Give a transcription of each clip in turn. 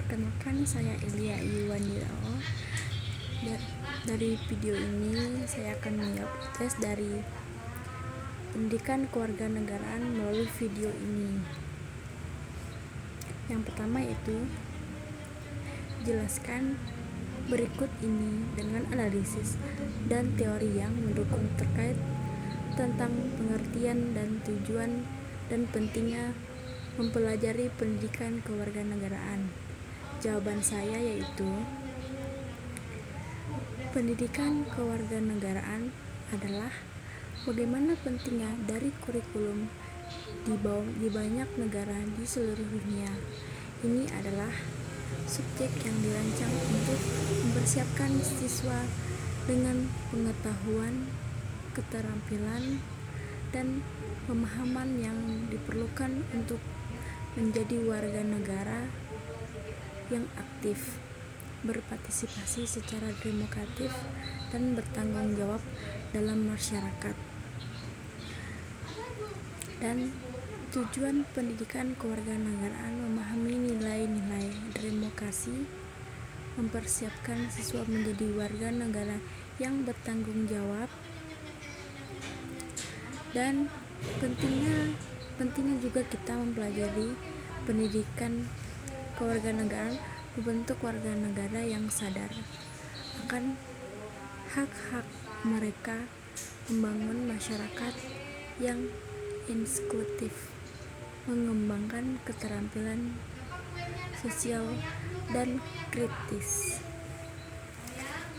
Perkenalkan, saya Elia Iwanirao. Dari video ini saya akan menjawab tes dari pendidikan kewarganegaraan melalui video ini. Yang pertama yaitu jelaskan berikut ini dengan analisis dan teori yang mendukung terkait tentang pengertian dan tujuan dan pentingnya mempelajari pendidikan kewarganegaraan. Jawaban saya yaitu pendidikan kewarganegaraan adalah bagaimana pentingnya dari kurikulum di banyak negara di seluruh dunia. Ini adalah subjek yang dirancang untuk mempersiapkan siswa dengan pengetahuan, keterampilan, dan pemahaman yang diperlukan untuk menjadi warga negara yang aktif, berpartisipasi secara demokratis, dan bertanggung jawab dalam masyarakat. Dan tujuan pendidikan kewarganegaraan memahami nilai-nilai demokrasi, mempersiapkan siswa menjadi warga negara yang bertanggung jawab, dan pentingnya juga kita mempelajari pendidikan kewarganegaraan membentuk warga negara yang sadar akan hak-hak mereka, membangun masyarakat yang inklusif, mengembangkan keterampilan sosial dan kritis.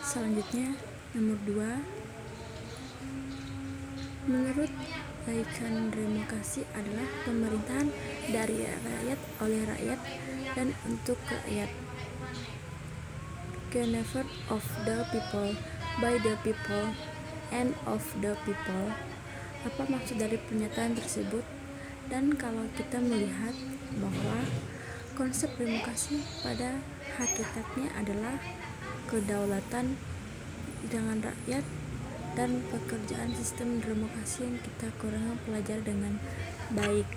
Selanjutnya, nomor 2. Menurut Laikan, demokrasi adalah pemerintahan dari rakyat, oleh rakyat, dan untuk rakyat. Government of the people, by the people, and of the people. Apa maksud dari pernyataan tersebut? Dan kalau kita melihat bahwa konsep demokrasi pada hakikatnya adalah kedaulatan dengan rakyat dan pekerjaan sistem demokrasi yang kita kurang pelajari dengan baik,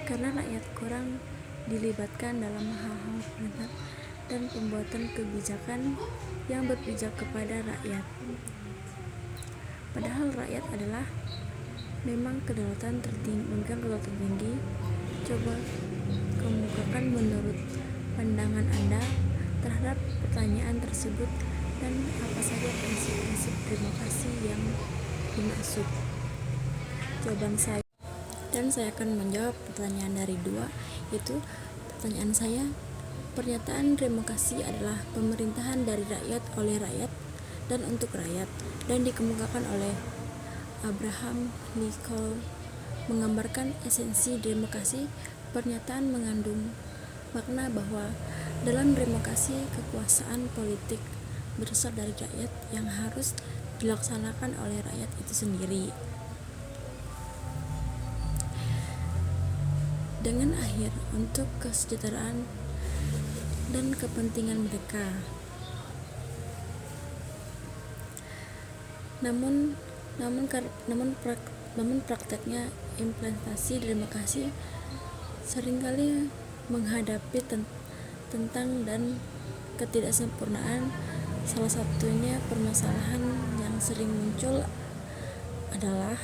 karena rakyat kurang dilibatkan dalam hal-hal pemerintahan dan pembuatan kebijakan yang berpijak kepada rakyat. Padahal rakyat adalah memang kedaulatan tertinggi. Coba kemukakan menurut pandangan Anda terhadap pertanyaan tersebut, dan apa saja prinsip-prinsip demokrasi yang dimaksud. Jawaban saya, dan saya akan menjawab pertanyaan dari 2, yaitu pertanyaan saya, pernyataan demokrasi adalah pemerintahan dari rakyat, oleh rakyat, dan untuk rakyat, dan dikemukakan oleh Abraham Lincoln, menggambarkan esensi demokrasi. Pernyataan mengandung makna bahwa dalam demokrasi kekuasaan politik berasal dari rakyat yang harus dilaksanakan oleh rakyat itu sendiri, dengan akhir untuk kesejahteraan dan kepentingan mereka. Namun prakteknya implementasi demokrasi seringkali menghadapi tentang dan ketidaksempurnaan. Salah satunya permasalahan yang sering muncul adalah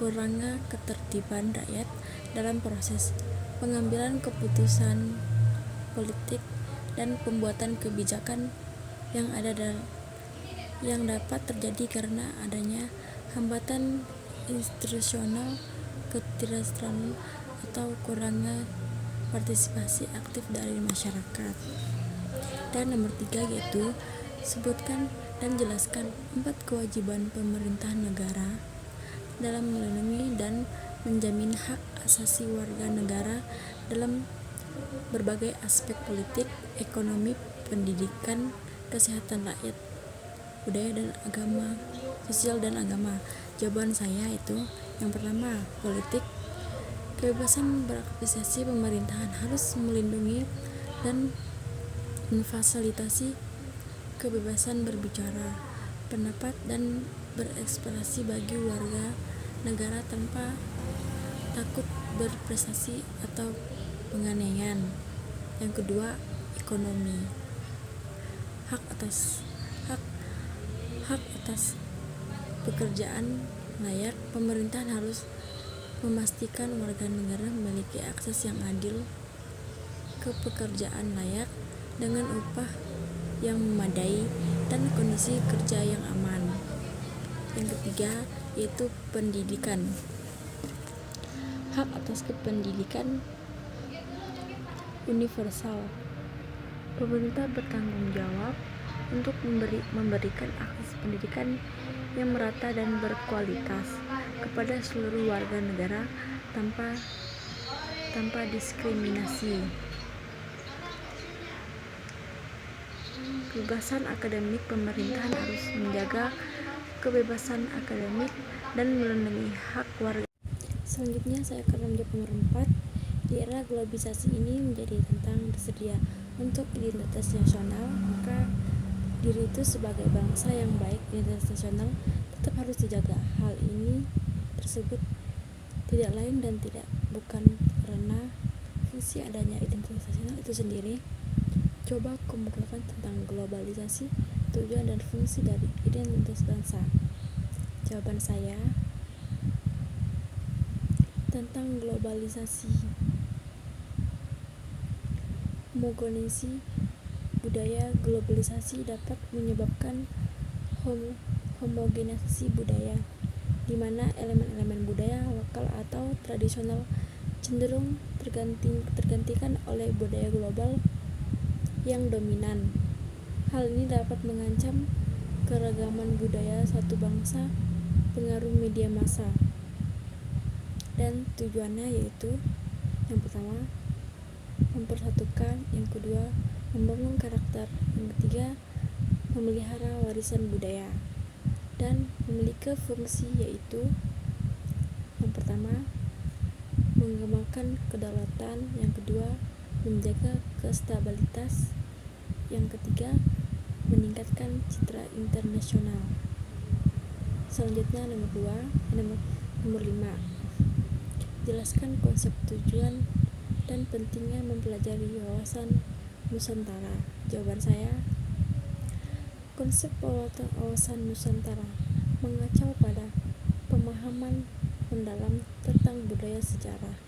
kurangnya ketertiban rakyat dalam proses pengambilan keputusan politik dan pembuatan kebijakan yang dapat terjadi karena adanya hambatan institusional, ketidakstabilan, atau kurangnya partisipasi aktif dari masyarakat. Dan nomor 3 yaitu sebutkan dan jelaskan 4 kewajiban pemerintahan negara dalam melindungi dan menjamin hak asasi warga negara dalam berbagai aspek politik, ekonomi, pendidikan, kesehatan rakyat, budaya dan agama, sosial dan agama. Jawaban saya itu yang pertama, politik. Kebebasan beraktivitas pemerintahan harus melindungi dan memfasilitasi kebebasan berbicara, pendapat, dan berekspresi bagi warga negara tanpa takut berprestasi atau penganiayaan. Yang kedua, ekonomi. Hak atas pekerjaan layak. Pemerintah harus memastikan warga negara memiliki akses yang adil ke pekerjaan layak dengan upah yang memadai dan kondisi kerja yang aman. Yang ketiga, yaitu pendidikan. Hak atas pendidikan universal. Pemerintah bertanggung jawab untuk memberikan akses pendidikan yang merata dan berkualitas kepada seluruh warga negara tanpa diskriminasi. Kebebasan akademik. Pemerintahan harus menjaga kebebasan akademik dan melindungi hak warga. Selanjutnya saya akan menjawab nomor 4. Di era globalisasi ini menjadi tentang tersedia untuk identitas nasional, maka diri itu sebagai bangsa yang baik, identitas nasional tetap harus dijaga. Hal ini tersebut tidak lain dan bukan karena fungsi adanya identitas nasional itu sendiri. Coba kemukakan tentang globalisasi, tujuan dan fungsi dari identitas bangsa. Jawaban saya tentang globalisasi: homogenisasi budaya. Globalisasi dapat menyebabkan homogenisasi budaya, di mana elemen-elemen budaya lokal atau tradisional cenderung tergantikan oleh budaya global yang dominan. Hal ini dapat mengancam keragaman budaya satu bangsa. Pengaruh media massa dan tujuannya yaitu: yang pertama, mempersatukan. Yang kedua, membangun karakter. Yang ketiga, memelihara warisan budaya. Dan memiliki fungsi yaitu: yang pertama, mengembangkan kedaulatan. Yang kedua, menjaga stabilitas. Yang ketiga, meningkatkan citra internasional. Selanjutnya nomor 5. Jelaskan konsep, tujuan dan pentingnya mempelajari wawasan Nusantara. Jawaban saya: konsep wawasan Nusantara mengacu pada pemahaman mendalam tentang budaya, sejarah,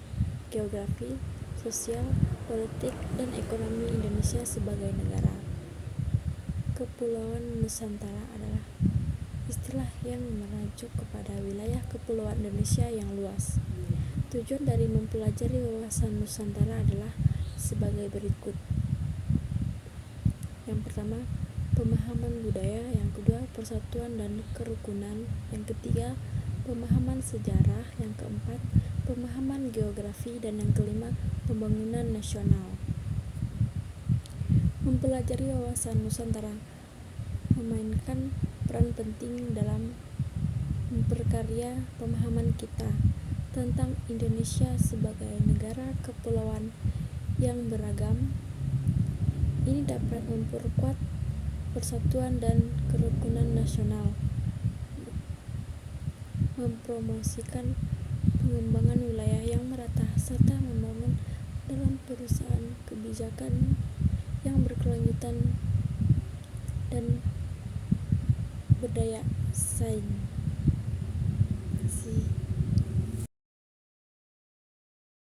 geografi, sosial, politik, dan ekonomi Indonesia sebagai negara. Kepulauan Nusantara adalah istilah yang merujuk kepada wilayah kepulauan Indonesia yang luas. Tujuan dari mempelajari wawasan Nusantara adalah sebagai berikut. Yang pertama, pemahaman budaya. Yang kedua, persatuan dan kerukunan. Yang ketiga, pemahaman sejarah. Yang keempat, pemahaman geografi. Dan yang kelima, pembangunan nasional. Mempelajari wawasan Nusantara memainkan peran penting dalam memperkarya pemahaman kita tentang Indonesia sebagai negara kepulauan yang beragam. Ini dapat memperkuat persatuan dan kerukunan nasional, mempromosikan pengembangan wilayah yang merata, serta membangun dalam perusahaan kebijakan yang berkelanjutan dan berdaya saing.